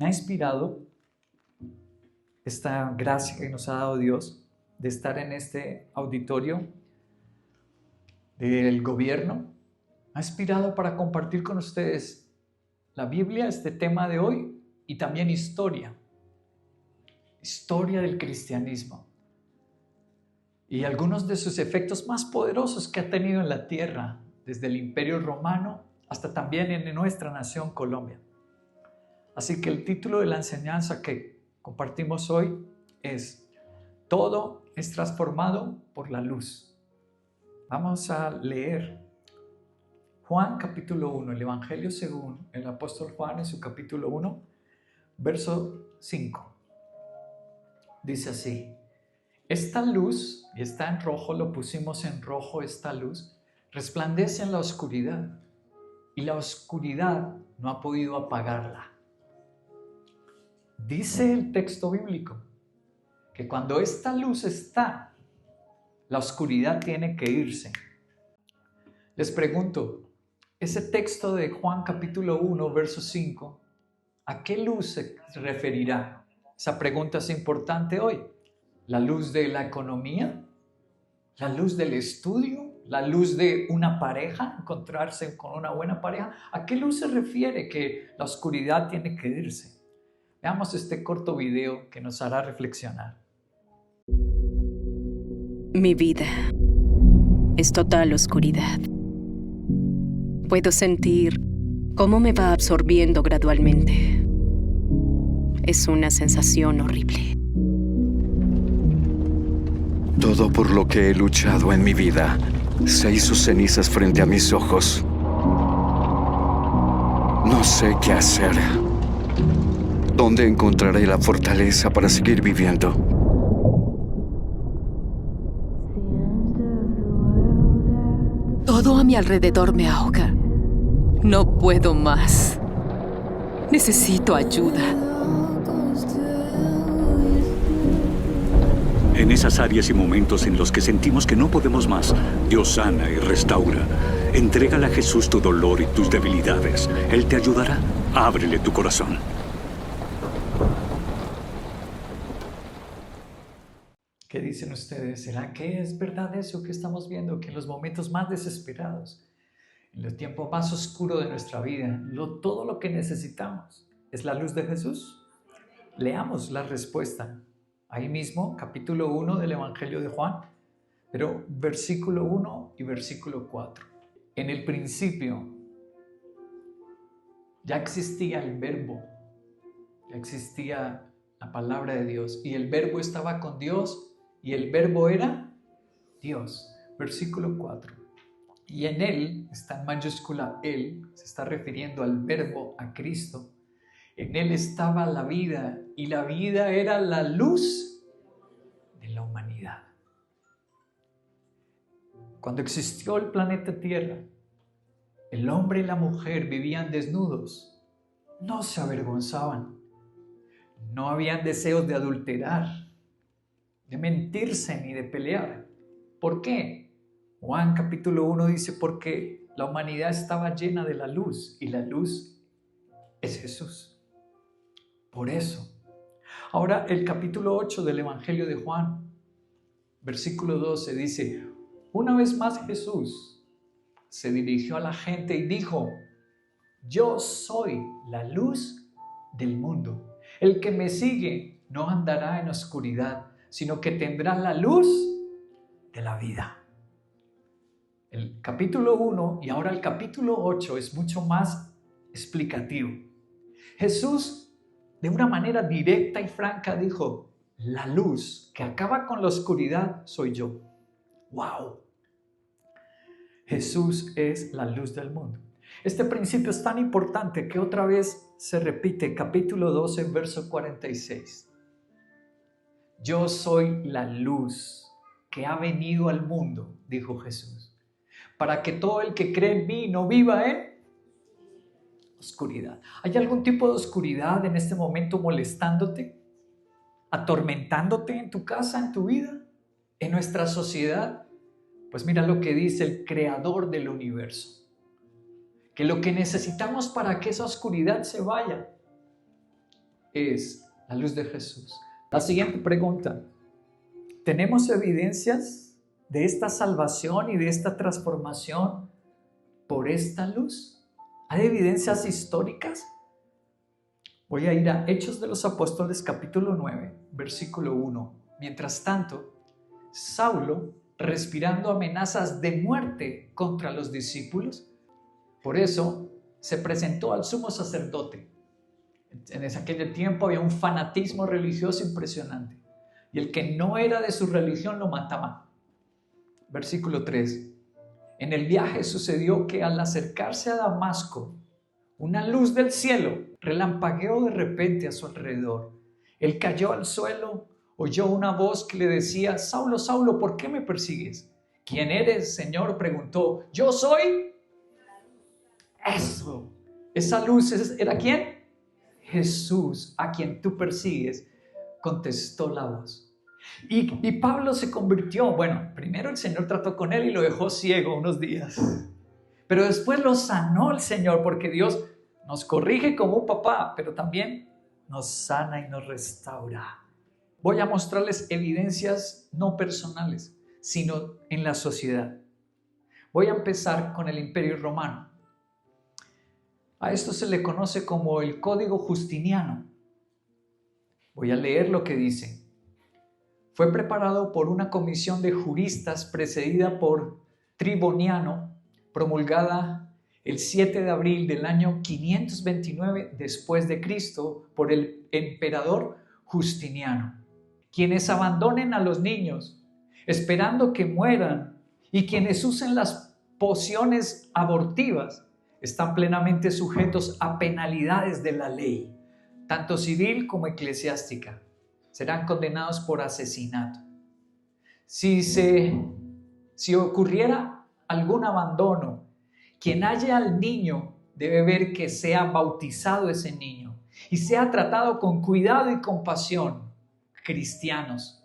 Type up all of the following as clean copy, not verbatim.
Me ha inspirado esta gracia que nos ha dado Dios de estar en este auditorio del gobierno. Me ha inspirado para compartir con ustedes la Biblia, este tema de hoy, y también historia del cristianismo y algunos de sus efectos más poderosos que ha tenido en la tierra, desde el Imperio Romano hasta también en nuestra nación Colombia. Así que el título de la enseñanza que compartimos hoy es Todo es transformado por la luz. Vamos a leer Juan capítulo 1, el Evangelio según el apóstol Juan en su capítulo 1, verso 5. Dice así: esta luz, y está en rojo, lo pusimos en rojo, esta luz, resplandece en la oscuridad, y la oscuridad no ha podido apagarla. Dice el texto bíblico que cuando esta luz está, la oscuridad tiene que irse. Les pregunto, ese texto de Juan capítulo 1, verso 5, ¿a qué luz se referirá? Esa pregunta es importante hoy. ¿La luz de la economía? ¿La luz del estudio? ¿La luz de una pareja? ¿Encontrarse con una buena pareja? ¿A qué luz se refiere que la oscuridad tiene que irse? Veamos este corto video que nos hará reflexionar. Mi vida es total oscuridad. Puedo sentir cómo me va absorbiendo gradualmente. Es una sensación horrible. Todo por lo que he luchado en mi vida se hizo cenizas frente a mis ojos. No sé qué hacer. ¿Dónde encontraré la fortaleza para seguir viviendo? Todo a mi alrededor me ahoga. No puedo más. Necesito ayuda. En esas áreas y momentos en los que sentimos que no podemos más, Dios sana y restaura. Entrégale a Jesús tu dolor y tus debilidades. Él te ayudará. Ábrele tu corazón. ¿Qué dicen ustedes? ¿Será que es verdad eso que estamos viendo? Que en los momentos más desesperados, en el tiempo más oscuro de nuestra vida, todo lo que necesitamos es la luz de Jesús. Leamos la respuesta. Ahí mismo, capítulo 1 del Evangelio de Juan, pero versículo 1 y versículo 4. En el principio ya existía el verbo, ya existía la palabra de Dios, y el verbo estaba con Dios, y el verbo era Dios. Versículo 4. Y en él, está en mayúscula él, se está refiriendo al verbo, a Cristo. En él estaba la vida, y la vida era la luz de la humanidad. Cuando existió el planeta Tierra, el hombre y la mujer vivían desnudos, no se avergonzaban, no habían deseos de adulterar, de mentirse ni de pelear. ¿Por qué? Juan capítulo 1 dice, porque la humanidad estaba llena de la luz, y la luz es Jesús. Por eso. Ahora el capítulo 8 del Evangelio de Juan, versículo 12 dice, una vez más Jesús se dirigió a la gente y dijo, yo soy la luz del mundo. El que me sigue no andará en oscuridad, sino que tendrá la luz de la vida. El capítulo 1 y ahora el capítulo 8 es mucho más explicativo. Jesús, de una manera directa y franca, dijo, la luz que acaba con la oscuridad soy yo. ¡Wow! Jesús es la luz del mundo. Este principio es tan importante que otra vez se repite, capítulo 12, verso 46. Yo soy la luz que ha venido al mundo, dijo Jesús, para que todo el que cree en mí no viva en oscuridad. ¿Hay algún tipo de oscuridad en este momento molestándote? ¿Atormentándote en tu casa, en tu vida, en nuestra sociedad? Pues mira lo que dice el creador del universo. Que lo que necesitamos para que esa oscuridad se vaya es la luz de Jesús. La siguiente pregunta: ¿tenemos evidencias de esta salvación y de esta transformación por esta luz? ¿Hay evidencias históricas? Voy a ir a Hechos de los Apóstoles capítulo 9, versículo 1. Mientras tanto, Saulo, respirando amenazas de muerte contra los discípulos, por eso se presentó al sumo sacerdote. En aquel tiempo había un fanatismo religioso impresionante, y el que no era de su religión lo mataban. Versículo 3. En el viaje sucedió que al acercarse a Damasco, una luz del cielo relampagueó de repente a su alrededor. Él cayó al suelo, oyó una voz que le decía: Saulo, Saulo, ¿por qué me persigues? ¿Quién eres, Señor?, preguntó. Yo soy. Eso. Esa luz ¿era quién? Jesús, a quien tú persigues, contestó la voz. Y Pablo se convirtió. Bueno, primero el Señor trató con él y lo dejó ciego unos días. Pero después lo sanó el Señor, porque Dios nos corrige como un papá, pero también nos sana y nos restaura. Voy a mostrarles evidencias no personales, sino en la sociedad. Voy a empezar con el Imperio Romano. A esto se le conoce como el Código Justiniano. Voy a leer lo que dice. Fue preparado por una comisión de juristas precedida por Triboniano, promulgada el 7 de abril del año 529 después de Cristo por el emperador Justiniano. Quienes abandonen a los niños esperando que mueran y quienes usen las pociones abortivas están plenamente sujetos a penalidades de la ley, tanto civil como eclesiástica. Serán condenados por asesinato. Si ocurriera algún abandono, quien haya al niño debe ver que sea bautizado ese niño y sea tratado con cuidado y compasión. Cristianos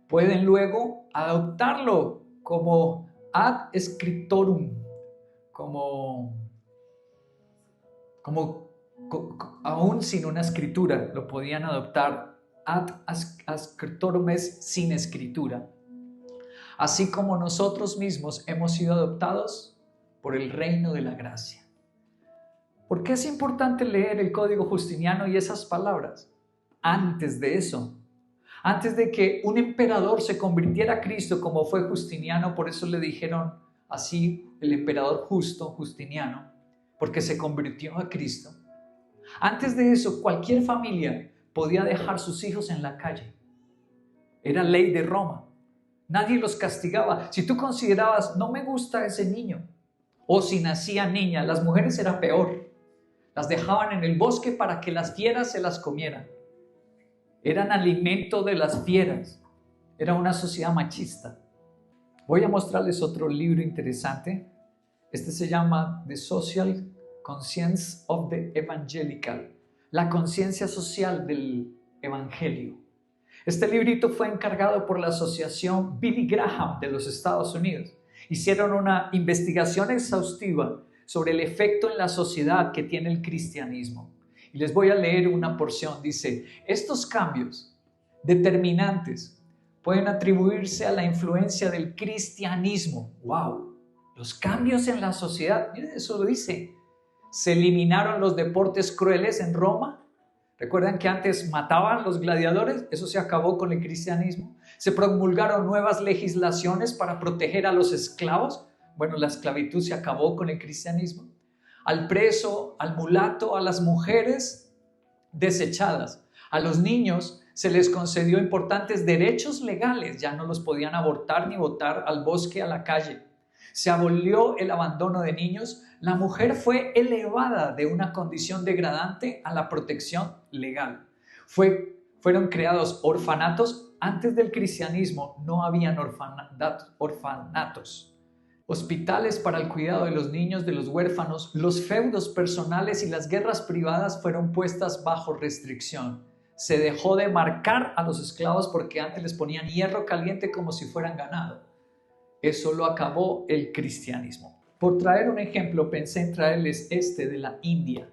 pueden luego adoptarlo como ad scriptorum, como aún sin una escritura lo podían adoptar. Ad scriptorum es sin escritura. Así como nosotros mismos hemos sido adoptados por el reino de la gracia. ¿Por qué es importante leer el Código Justiniano y esas palabras? Antes de eso, antes de que un emperador se convirtiera a Cristo como fue Justiniano, por eso le dijeron así el emperador justo, Justiniano, porque se convirtió a Cristo. Antes de eso, cualquier familia podía dejar sus hijos en la calle. Era ley de Roma. Nadie los castigaba. Si tú considerabas, no me gusta ese niño, o si nacía niña, las mujeres era peor. Las dejaban en el bosque para que las fieras se las comieran. Eran alimento de las fieras. Era una sociedad machista. Voy a mostrarles otro libro interesante. Este se llama The Social Conscience of the Evangelical. La conciencia social del Evangelio. Este librito fue encargado por la asociación Billy Graham de los Estados Unidos. Hicieron una investigación exhaustiva sobre el efecto en la sociedad que tiene el cristianismo. Y les voy a leer una porción. Dice: estos cambios determinantes pueden atribuirse a la influencia del cristianismo. ¡Wow! Los cambios en la sociedad, miren, eso lo dice. Se eliminaron los deportes crueles en Roma. ¿Recuerdan que antes mataban los gladiadores? Eso se acabó con el cristianismo. Se promulgaron nuevas legislaciones para proteger a los esclavos. Bueno, la esclavitud se acabó con el cristianismo. Al preso, al mulato, a las mujeres desechadas. A los niños se les concedió importantes derechos legales. Ya no los podían abortar ni botar al bosque, a la calle. Se abolió el abandono de niños. La mujer fue elevada de una condición degradante a la protección legal. Fueron creados orfanatos. Antes del cristianismo no habían orfanatos. Hospitales para el cuidado de los niños, de los huérfanos. Los feudos personales y las guerras privadas fueron puestas bajo restricción. Se dejó de marcar a los esclavos porque antes les ponían hierro caliente como si fueran ganado. Eso lo acabó el cristianismo. Por traer un ejemplo, pensé en traerles este de la India.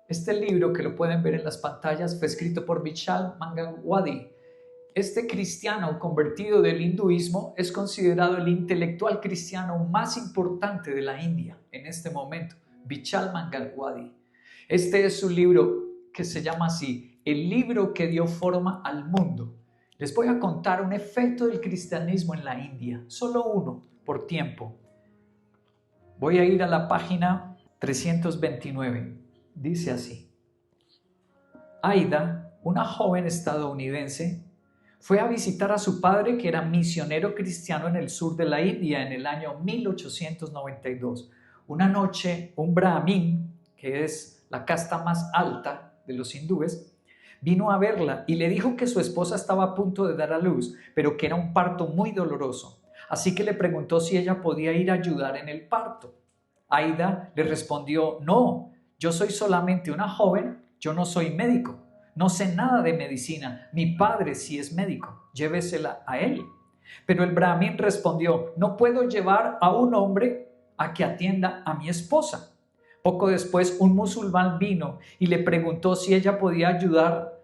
Este libro, que lo pueden ver en las pantallas, fue escrito por Vishal Mangalwadi. Este cristiano convertido del hinduismo es considerado el intelectual cristiano más importante de la India en este momento, Vishal Mangalwadi. Este es su libro que se llama así, El libro que dio forma al mundo. Les voy a contar un efecto del cristianismo en la India, solo uno por tiempo. Voy a ir a la página 329. Dice así: Aida, una joven estadounidense, fue a visitar a su padre, que era misionero cristiano en el sur de la India en el año 1892. Una noche, un brahmin, que es la casta más alta de los hindúes, vino a verla y le dijo que su esposa estaba a punto de dar a luz, pero que era un parto muy doloroso. Así que le preguntó si ella podía ir a ayudar en el parto. Aida le respondió: no, yo soy solamente una joven, yo no soy médico, no sé nada de medicina, mi padre sí es médico, llévesela a él. Pero el brahmin respondió: no puedo llevar a un hombre a que atienda a mi esposa. Poco después, un musulmán vino y le preguntó si ella podía ayudar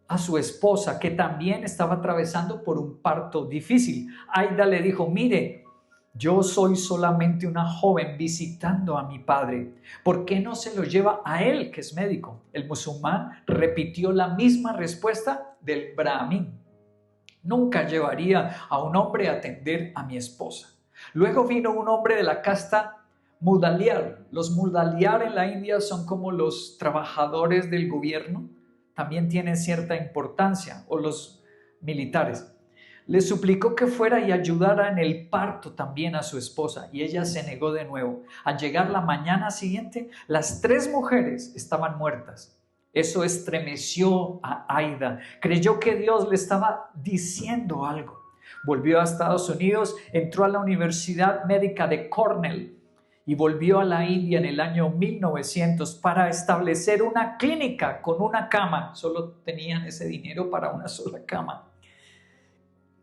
a su esposa, que también estaba atravesando por un parto difícil. Aida le dijo: mire, yo soy solamente una joven visitando a mi padre. ¿Por qué no se lo lleva a él, que es médico? El musulmán repitió la misma respuesta del brahmin: nunca llevaría a un hombre a atender a mi esposa. Luego vino un hombre de la casta Mudaliar. Los Mudaliar en la India son como los trabajadores del gobierno, también tienen cierta importancia, o los militares. Le suplicó que fuera y ayudara en el parto también a su esposa, y ella se negó de nuevo. Al llegar la mañana siguiente, las 3 mujeres estaban muertas. Eso estremeció a Aida. Creyó que Dios le estaba diciendo algo. Volvió a Estados Unidos, entró a la Universidad Médica de Cornell y volvió a la India en el año 1900 para establecer una clínica con una cama. Solo tenían ese dinero para una sola cama,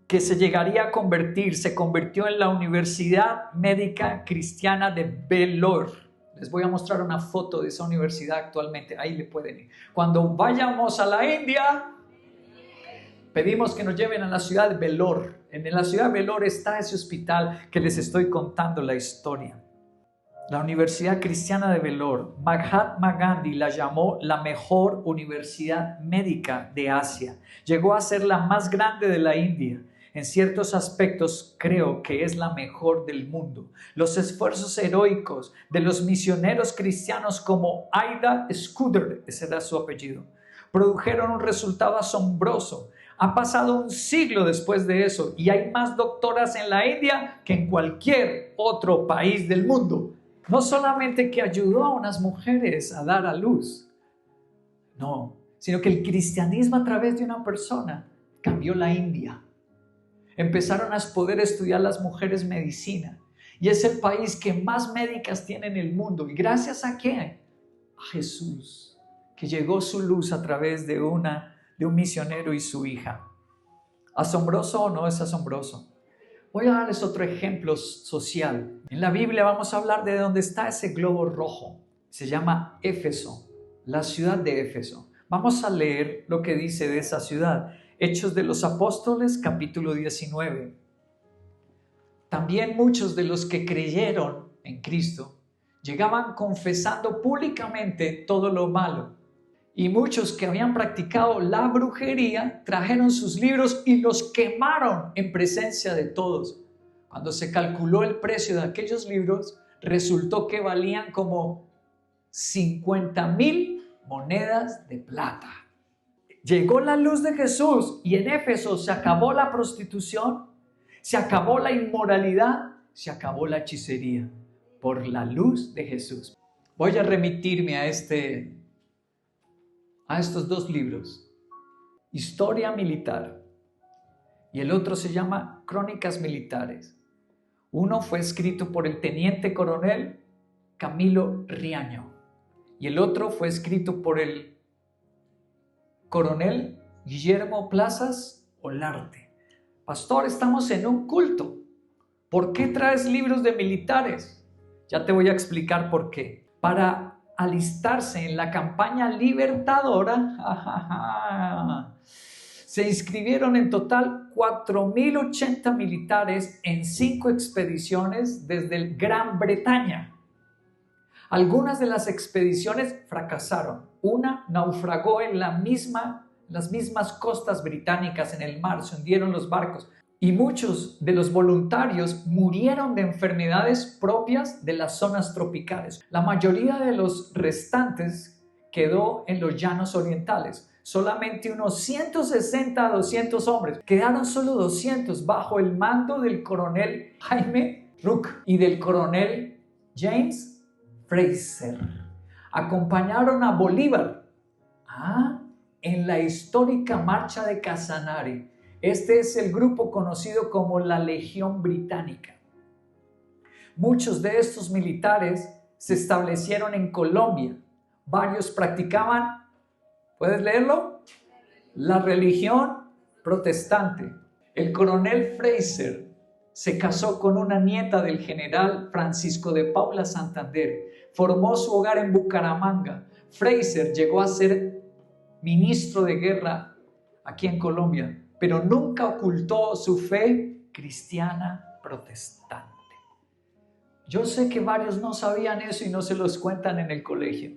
que se convirtió en la Universidad Médica Cristiana de Vellore. Les voy a mostrar una foto de esa universidad actualmente, ahí le pueden ir. Cuando vayamos a la India, pedimos que nos lleven a la ciudad de Vellore. En la ciudad de Vellore está ese hospital que les estoy contando la historia. La Universidad Cristiana de Vellore, Mahatma Gandhi la llamó la mejor universidad médica de Asia. Llegó a ser la más grande de la India. En ciertos aspectos creo que es la mejor del mundo. Los esfuerzos heroicos de los misioneros cristianos como Aida Scudder, ese era su apellido, produjeron un resultado asombroso. Ha pasado un siglo después de eso y hay más doctoras en la India que en cualquier otro país del mundo. No solamente que ayudó a unas mujeres a dar a luz, no, sino que el cristianismo a través de una persona cambió la India. Empezaron a poder estudiar las mujeres medicina y es el país que más médicas tiene en el mundo. ¿Y gracias a quién? A Jesús, que llegó su luz a través de un misionero y su hija. ¿Asombroso o no es asombroso? Voy a darles otro ejemplo social. En la Biblia vamos a hablar de dónde está ese globo rojo. Se llama Éfeso, la ciudad de Éfeso. Vamos a leer lo que dice de esa ciudad. Hechos de los Apóstoles, capítulo 19. También muchos de los que creyeron en Cristo llegaban confesando públicamente todo lo malo. Y muchos que habían practicado la brujería trajeron sus libros y los quemaron en presencia de todos. Cuando se calculó el precio de aquellos libros, resultó que valían como 50,000 monedas de plata. Llegó la luz de Jesús y en Éfeso se acabó la prostitución, se acabó la inmoralidad, se acabó la hechicería por la luz de Jesús. Voy a remitirme a estos 2 libros, Historia Militar y el otro se llama Crónicas Militares. Uno fue escrito por el teniente coronel Camilo Riaño y el otro fue escrito por el coronel Guillermo Plazas Olarte. Pastor, estamos en un culto. ¿Por qué traes libros de militares? Ya te voy a explicar por qué. Para alistarse en la campaña libertadora, se inscribieron en total 4.080 militares en 5 expediciones desde Gran Bretaña. Algunas de las expediciones fracasaron. Una naufragó en las mismas costas británicas en el mar, se hundieron los barcos. Y muchos de los voluntarios murieron de enfermedades propias de las zonas tropicales. La mayoría de los restantes quedó en los llanos orientales. Solamente unos 160 a 200 hombres. Quedaron solo 200 bajo el mando del coronel Jaime Rooke y del coronel James Fraser. Acompañaron a Bolívar en la histórica marcha de Casanare. Este es el grupo conocido como la Legión Británica. Muchos de estos militares se establecieron en Colombia. Varios practicaban, ¿puedes leerlo? La religión protestante. El coronel Fraser se casó con una nieta del general Francisco de Paula Santander. Formó su hogar en Bucaramanga. Fraser llegó a ser ministro de guerra aquí en Colombia, pero nunca ocultó su fe cristiana protestante. Yo sé que varios no sabían eso y no se los cuentan en el colegio.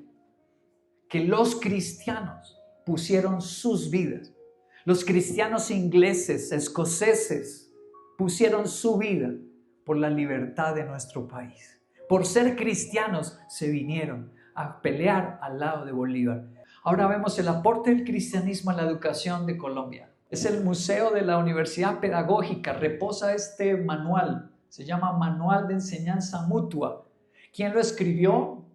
Que los cristianos pusieron sus vidas. Los cristianos ingleses, escoceses, pusieron su vida por la libertad de nuestro país. Por ser cristianos se vinieron a pelear al lado de Bolívar. Ahora vemos el aporte del cristianismo a la educación de Colombia. Es el museo de la Universidad Pedagógica. Reposa este manual. Se llama Manual de Enseñanza Mutua. ¿Quién lo escribió?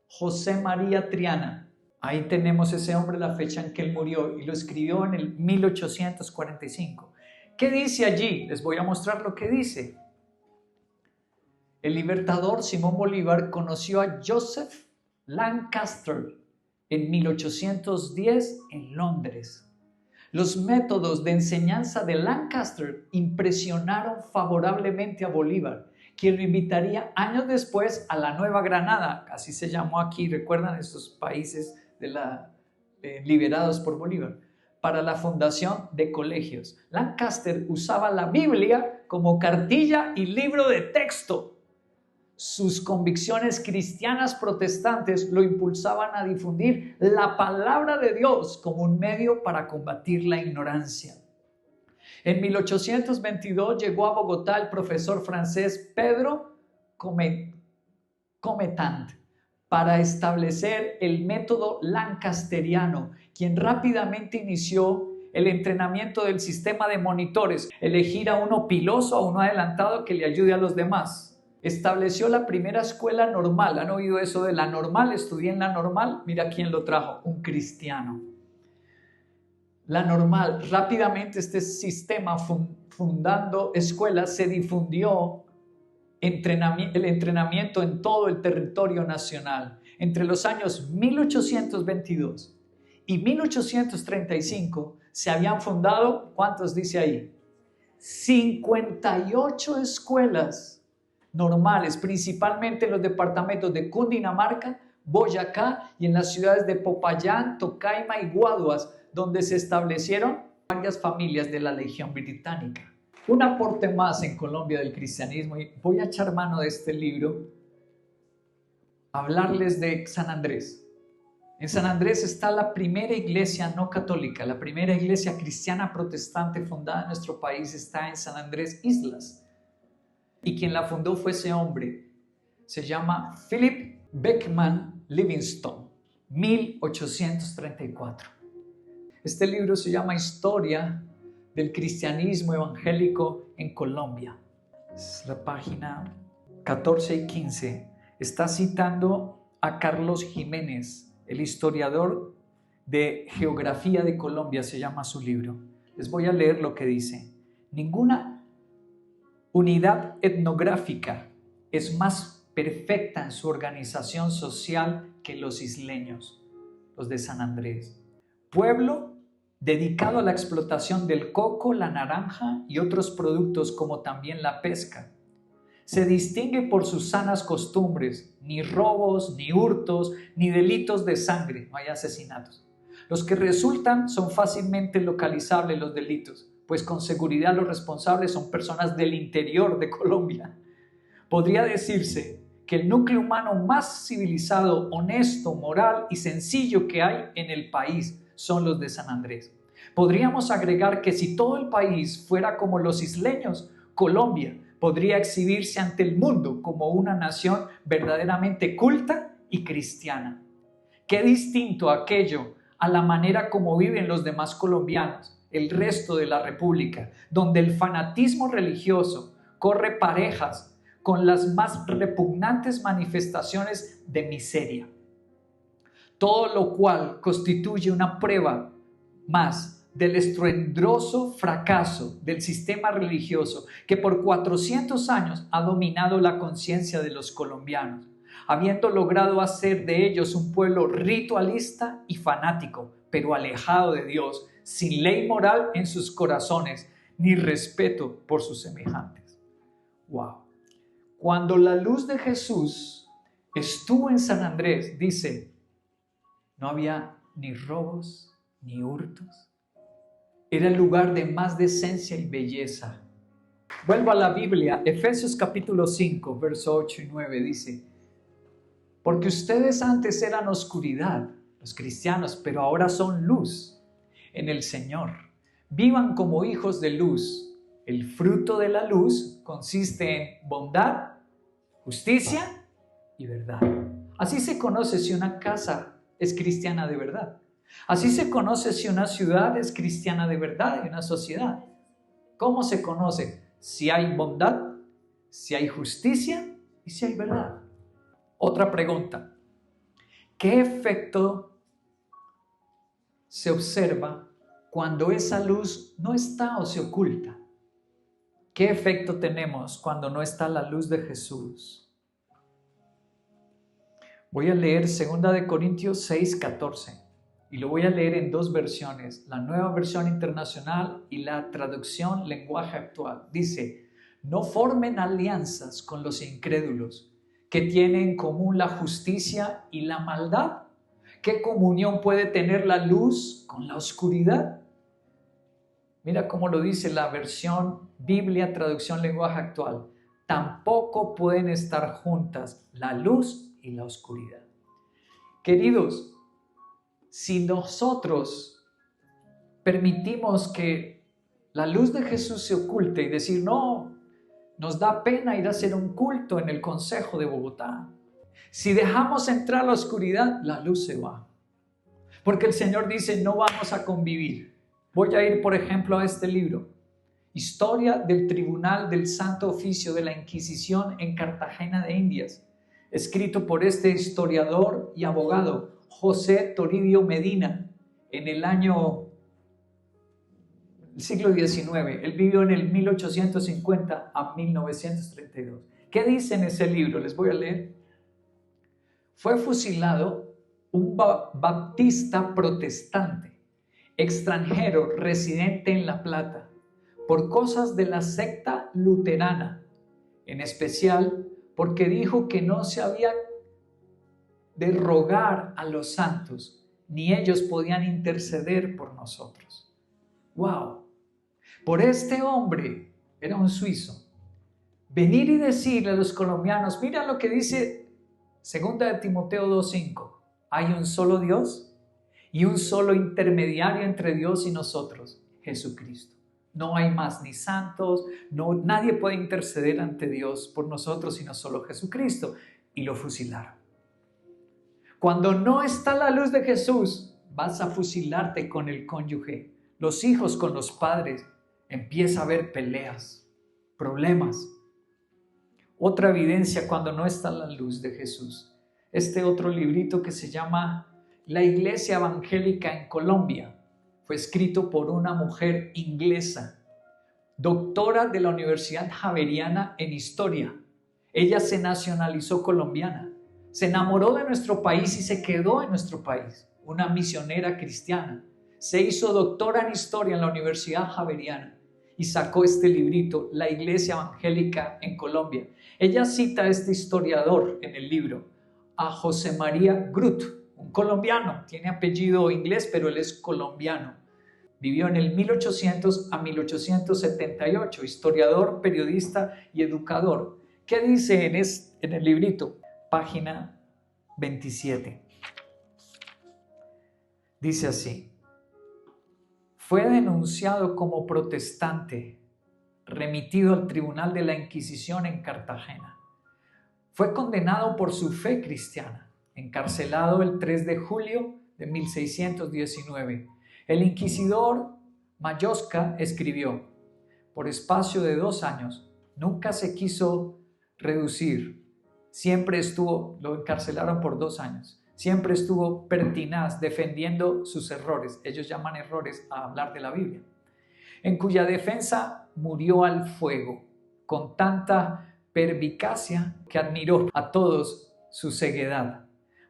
José María Triana. Ahí tenemos ese hombre, la fecha en que él murió, y lo escribió en el 1845. ¿Qué dice allí? Les voy a mostrar lo que dice. El libertador Simón Bolívar conoció a Joseph Lancaster en 1810 en Londres. Los métodos de enseñanza de Lancaster impresionaron favorablemente a Bolívar, quien lo invitaría años después a la Nueva Granada, así se llamó aquí, recuerdan estos países liberados por Bolívar, para la fundación de colegios. Lancaster usaba la Biblia como cartilla y libro de texto. Sus convicciones cristianas protestantes lo impulsaban a difundir la palabra de Dios como un medio para combatir la ignorancia. En 1822 llegó a Bogotá el profesor francés Pedro Cometant para establecer el método lancasteriano, quien rápidamente inició el entrenamiento del sistema de monitores, elegir a uno piloso, a uno adelantado que le ayude a los demás. Estableció la primera escuela normal. ¿Han oído eso de la normal? Estudié en la normal. Mira quién lo trajo, un cristiano. La normal. Rápidamente este sistema fundando escuelas se difundió el entrenamiento en todo el territorio nacional. Entre los años 1822 y 1835 se habían fundado, ¿cuántos dice ahí? 58 escuelas normales, principalmente en los departamentos de Cundinamarca, Boyacá y en las ciudades de Popayán, Tocaima y Guaduas, donde se establecieron varias familias de la Legión Británica. Un aporte más en Colombia del cristianismo, y voy a echar mano de este libro, hablarles de San Andrés. En San Andrés está la primera iglesia no católica, la primera iglesia cristiana protestante fundada en nuestro país está en San Andrés Islas. Y quien la fundó fue ese hombre, se llama Philip Beckman Livingstone, 1834. Este libro se llama Historia del Cristianismo Evangélico en Colombia. Es la página 14 y 15. Está citando a Carlos Jiménez, el historiador de Geografía de Colombia, se llama su libro. Les voy a leer lo que dice. Ninguna unidad etnográfica es más perfecta en su organización social que los isleños, los de San Andrés. Pueblo dedicado a la explotación del coco, la naranja y otros productos como también la pesca. se distingue por sus sanas costumbres, ni robos, ni hurtos, ni delitos de sangre, no hay asesinatos. Los que resultan son fácilmente localizables los delitos, pues con seguridad los responsables son personas del interior de Colombia. Podría decirse que el núcleo humano más civilizado, honesto, moral y sencillo que hay en el país son los de San Andrés. Podríamos agregar que si todo el país fuera como los isleños, Colombia podría exhibirse ante el mundo como una nación verdaderamente culta y cristiana. Qué distinto aquello a la manera como viven los demás colombianos, el resto de la República, donde el fanatismo religioso corre parejas con las más repugnantes manifestaciones de miseria. Todo lo cual constituye una prueba más del estruendoso fracaso del sistema religioso que por 400 años ha dominado la conciencia de los colombianos, habiendo logrado hacer de ellos un pueblo ritualista y fanático, pero alejado de Dios, sin ley moral en sus corazones, ni respeto por sus semejantes. ¡Wow! Cuando la luz de Jesús estuvo en San Andrés, dice, no había ni robos ni hurtos. Era el lugar de más decencia y belleza. Vuelvo a la Biblia, Efesios capítulo 5, verso 8 y 9 dice, porque ustedes antes eran oscuridad, los cristianos, pero ahora son luz en el Señor. Vivan como hijos de luz. El fruto de la luz consiste en bondad, justicia y verdad. Así se conoce si una casa es cristiana de verdad. Así se conoce si una ciudad es cristiana de verdad y una sociedad. ¿Cómo se conoce? Si hay bondad, si hay justicia y si hay verdad. Otra pregunta. ¿Qué efecto se observa cuando esa luz no está o se oculta? ¿Qué efecto tenemos cuando no está la luz de Jesús? Voy a leer 2 Corintios 6, 14. Y lo voy a leer en dos versiones, la Nueva Versión Internacional y la traducción lenguaje actual. Dice, no formen alianzas con los incrédulos que tienen en común la justicia y la maldad. ¿Qué comunión puede tener la luz con la oscuridad? Mira cómo lo dice la versión Biblia, traducción lenguaje actual. Tampoco pueden estar juntas la luz y la oscuridad. Queridos, si nosotros permitimos que la luz de Jesús se oculte y decir, no, nos da pena ir a hacer un culto en el Consejo de Bogotá. Si dejamos entrar la oscuridad, la luz se va. Porque el Señor dice, no vamos a convivir. Voy a ir, por ejemplo, a este libro, Historia del Tribunal del Santo Oficio de la Inquisición en Cartagena de Indias, escrito por este historiador y abogado, José Toribio Medina, en el siglo XIX. Él vivió en el 1850 a 1932. ¿Qué dice en ese libro? Les voy a leer. Fue fusilado un baptista protestante, extranjero, residente en La Plata, por cosas de la secta luterana, en especial porque dijo que no se había de rogar a los santos, ni ellos podían interceder por nosotros. ¡Wow! Por este hombre, era un suizo, venir y decirle a los colombianos, mira lo que dice 2 Timoteo 2:5, hay un solo Dios y un solo intermediario entre Dios y nosotros, Jesucristo. No hay más ni santos, nadie puede interceder ante Dios por nosotros sino solo Jesucristo. Y lo fusilaron. Cuando no está la luz de Jesús, vas a fusilarte con el cónyuge, los hijos con los padres. Empieza a haber peleas, problemas. Otra evidencia cuando no está la luz de Jesús. Este otro librito que se llama La Iglesia Evangélica en Colombia fue escrito por una mujer inglesa, doctora de la Universidad Javeriana en Historia. Ella se nacionalizó colombiana, se enamoró de nuestro país y se quedó en nuestro país. Una misionera cristiana. Se hizo doctora en Historia en la Universidad Javeriana y sacó este librito, La Iglesia Evangélica en Colombia. Ella cita a este historiador en el libro, a José María Grut, un colombiano, tiene apellido inglés, pero él es colombiano. Vivió en el 1800 a 1878, historiador, periodista y educador. ¿Qué dice en el librito? Página 27. Dice así: fue denunciado como protestante, remitido al Tribunal de la Inquisición en Cartagena. Fue condenado por su fe cristiana, encarcelado el 3 de julio de 1619. El inquisidor Mayosca escribió: por espacio de 2 años, nunca se quiso reducir, lo encarcelaron por 2 años, siempre estuvo pertinaz defendiendo sus errores, ellos llaman errores a hablar de la Biblia, en cuya defensa murió al fuego, con tanta pervicacia que admiró a todos su ceguedad,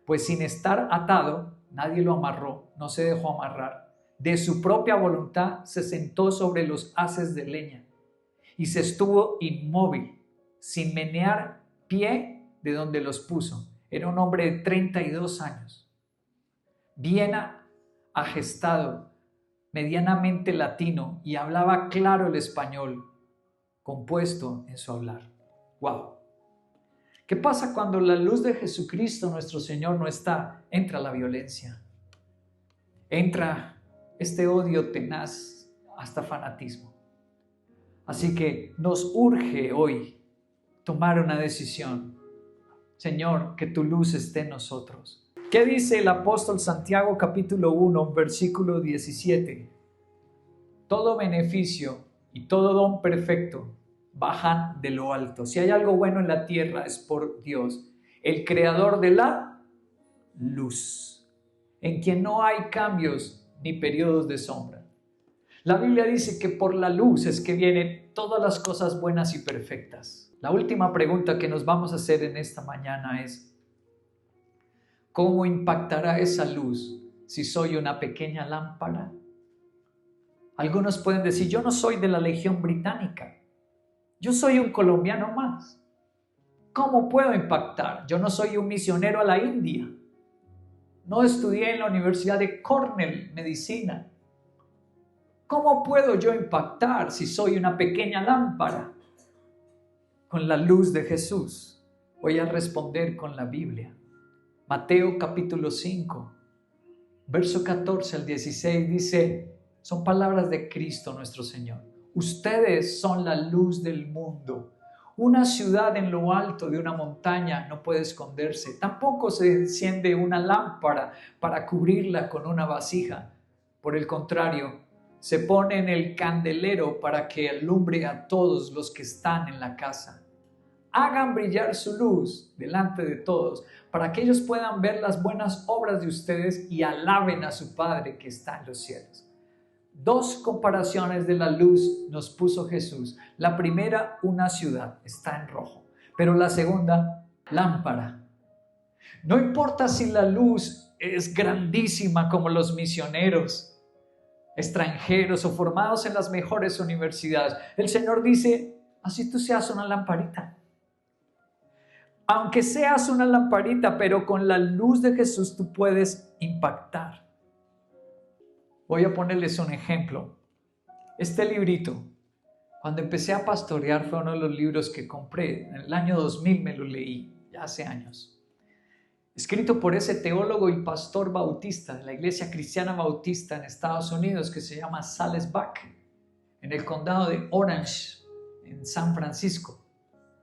pues sin estar atado, nadie lo amarró, no se dejó amarrar, de su propia voluntad se sentó sobre los haces de leña y se estuvo inmóvil, sin menear pie de donde los puso. Era un hombre de 32 años, bien agestado, medianamente latino, y hablaba claro el español, compuesto en su hablar. ¡Wow! ¿Qué pasa cuando la luz de Jesucristo, nuestro Señor, no está? Entra la violencia, entra este odio tenaz, hasta fanatismo. Así que nos urge hoy tomar una decisión. Señor, que tu luz esté en nosotros. ¿Qué dice el apóstol Santiago capítulo 1, versículo 17? Todo beneficio y todo don perfecto bajan de lo alto. Si hay algo bueno en la tierra es por Dios, el creador de la luz, en quien no hay cambios ni periodos de sombra. La Biblia dice que por la luz es que vienen todas las cosas buenas y perfectas. La última pregunta que nos vamos a hacer en esta mañana es: ¿cómo impactará esa luz si soy una pequeña lámpara? Algunos pueden decir: yo no soy de la Legión Británica, yo soy un colombiano más. ¿Cómo puedo impactar? Yo no soy un misionero a la India, no estudié en la Universidad de Cornell medicina. ¿Cómo puedo yo impactar si soy una pequeña lámpara? Con la luz de Jesús. Voy a responder con la Biblia. Mateo capítulo 5, verso 14 al 16 dice, son palabras de Cristo nuestro Señor. Ustedes son la luz del mundo. Una ciudad en lo alto de una montaña no puede esconderse. Tampoco se enciende una lámpara para cubrirla con una vasija. Por el contrario, se pone en el candelero para que alumbre a todos los que están en la casa. Hagan brillar su luz delante de todos, para que ellos puedan ver las buenas obras de ustedes y alaben a su Padre que está en los cielos. 2 comparaciones de la luz nos puso Jesús. La primera, una ciudad, está en rojo. Pero la segunda, lámpara. No importa si la luz es grandísima como los misioneros extranjeros o formados en las mejores universidades. El Señor dice, así tú seas una lamparita. Aunque seas una lamparita, pero con la luz de Jesús tú puedes impactar. Voy a ponerles un ejemplo. Este librito, cuando empecé a pastorear, fue uno de los libros que compré. En el año 2000 me lo leí, ya hace años. Escrito por ese teólogo y pastor bautista de la Iglesia Cristiana Bautista en Estados Unidos que se llama Silas Buck, en el condado de Orange, en San Francisco.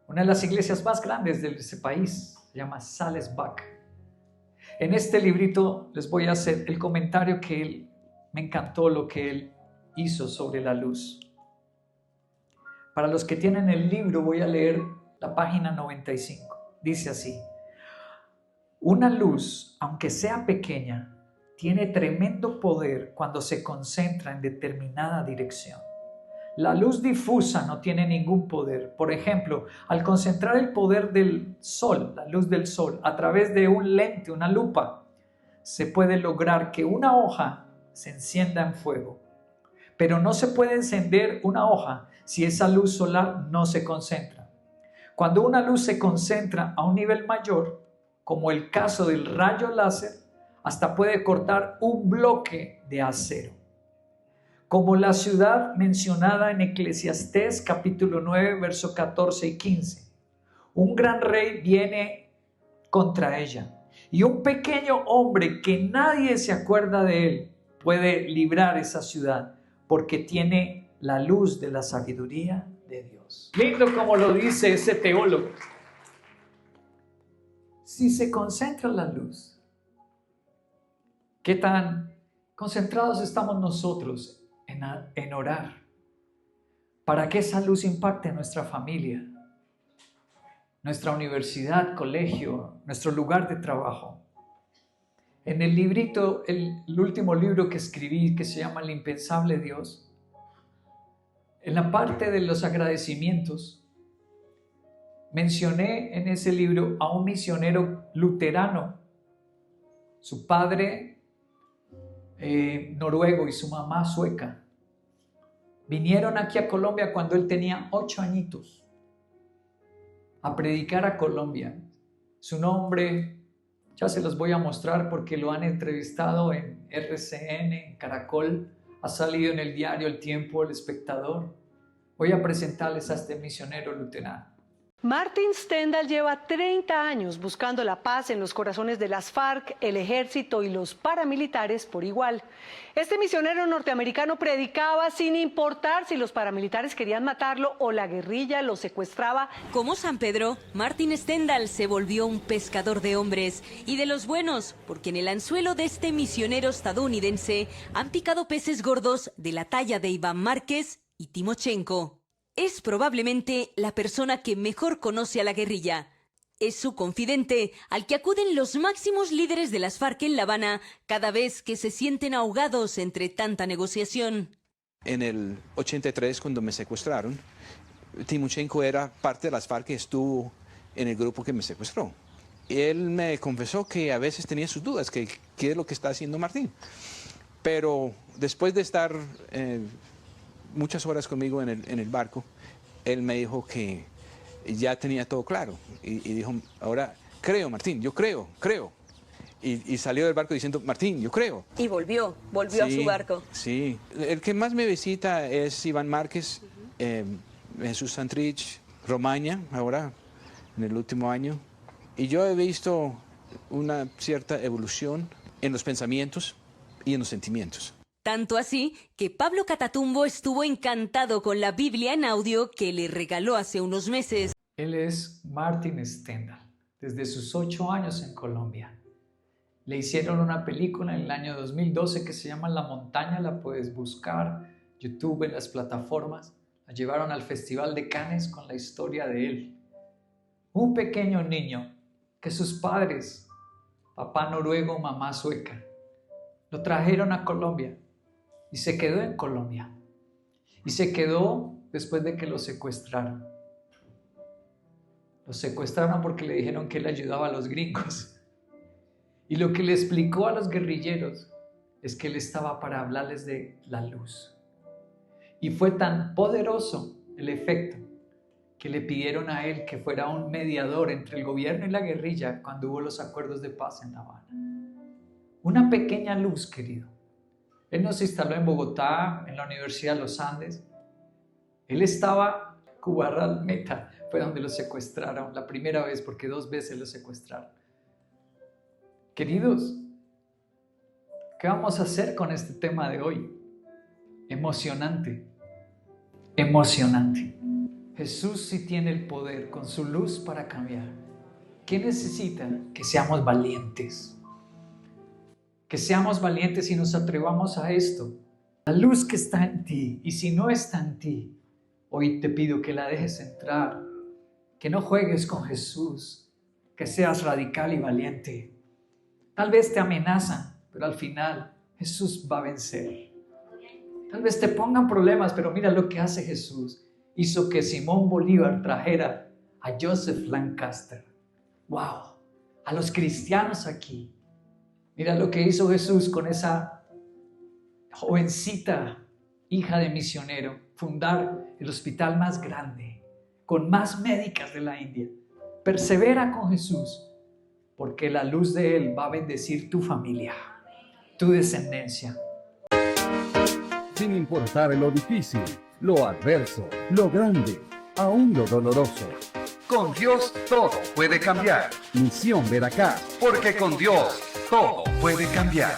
Una de las iglesias más grandes de ese país, se llama Silas Buck. En este librito les voy a hacer el comentario que me encantó lo que él hizo sobre la luz. Para los que tienen el libro voy a leer la página 95. Dice así: una luz, aunque sea pequeña, tiene tremendo poder cuando se concentra en determinada dirección. La luz difusa no tiene ningún poder. Por ejemplo, al concentrar el poder del sol, la luz del sol, a través de un lente, una lupa, se puede lograr que una hoja se encienda en fuego. Pero no se puede encender una hoja si esa luz solar no se concentra. Cuando una luz se concentra a un nivel mayor, como el caso del rayo láser, hasta puede cortar un bloque de acero. Como la ciudad mencionada en Eclesiastés capítulo 9, versos 14 y 15. Un gran rey viene contra ella y un pequeño hombre que nadie se acuerda de él puede librar esa ciudad porque tiene la luz de la sabiduría de Dios. Lindo como lo dice ese teólogo. Si se concentra la luz, ¿qué tan concentrados estamos nosotros en orar para que esa luz impacte en nuestra familia, nuestra universidad, colegio, nuestro lugar de trabajo? En el librito, el último libro que escribí, que se llama El Impensable Dios, en la parte de los agradecimientos, mencioné en ese libro a un misionero luterano, su padre noruego y su mamá sueca. Vinieron aquí a Colombia cuando él tenía 8 añitos a predicar a Colombia. Su nombre ya se los voy a mostrar porque lo han entrevistado en RCN, en Caracol, ha salido en el diario El Tiempo, El Espectador. Voy a presentarles a este misionero luterano. Martin Stendhal lleva 30 años buscando la paz en los corazones de las FARC, el ejército y los paramilitares por igual. Este misionero norteamericano predicaba sin importar si los paramilitares querían matarlo o la guerrilla lo secuestraba. Como San Pedro, Martin Stendhal se volvió un pescador de hombres y de los buenos, porque en el anzuelo de este misionero estadounidense han picado peces gordos de la talla de Iván Márquez y Timochenko. Es probablemente la persona que mejor conoce a la guerrilla. Es su confidente, al que acuden los máximos líderes de las FARC en La Habana cada vez que se sienten ahogados entre tanta negociación. En el 83, cuando me secuestraron, Timochenko era parte de las FARC que estuvo en el grupo que me secuestró. Él me confesó que a veces tenía sus dudas, que qué es lo que está haciendo Martín. Pero después de estar muchas horas conmigo en el barco, él me dijo que ya tenía todo claro. Y dijo, ahora creo, Martín, yo creo. Y salió del barco diciendo, Martín, yo creo. Y volvió a su barco. Sí, el que más me visita es Iván Márquez, Jesús Santrich, Romaña, ahora, en el último año. Y yo he visto una cierta evolución en los pensamientos y en los sentimientos. Tanto así que Pablo Catatumbo estuvo encantado con la Biblia en audio que le regaló hace unos meses. Él es Martin Stendhal, desde sus 8 años en Colombia. Le hicieron una película en el año 2012 que se llama La Montaña, la puedes buscar, YouTube, en las plataformas. La llevaron al Festival de Cannes con la historia de él. Un pequeño niño que sus padres, papá noruego, mamá sueca, lo trajeron a Colombia. Y se quedó en Colombia. Y se quedó después de que lo secuestraron. Lo secuestraron porque le dijeron que él ayudaba a los gringos. Y lo que le explicó a los guerrilleros es que él estaba para hablarles de la luz. Y fue tan poderoso el efecto que le pidieron a él que fuera un mediador entre el gobierno y la guerrilla cuando hubo los acuerdos de paz en La Habana. Una pequeña luz, querido. Él no se instaló en Bogotá, en la Universidad de los Andes. Él estaba en Cubarral Meta, fue donde lo secuestraron la primera vez, porque 2 veces lo secuestraron. Queridos, ¿qué vamos a hacer con este tema de hoy? Emocionante, emocionante. Jesús sí tiene el poder con su luz para cambiar. ¿Qué necesita? Que seamos valientes. Que seamos valientes y nos atrevamos a esto. La luz que está en ti, y si no está en ti, hoy te pido que la dejes entrar, que no juegues con Jesús, que seas radical y valiente. Tal vez te amenazan, pero al final Jesús va a vencer. Tal vez te pongan problemas, pero mira lo que hace Jesús. Hizo que Simón Bolívar trajera a Joseph Lancaster. ¡Wow! A los cristianos aquí. Mira lo que hizo Jesús con esa jovencita hija de misionero, fundar el hospital más grande, con más médicas de la India. Persevera con Jesús, porque la luz de Él va a bendecir tu familia, tu descendencia. Sin importar lo difícil, lo adverso, lo grande, aún lo doloroso. Con Dios todo puede cambiar. Misión Veracruz. Porque con Dios todo puede cambiar.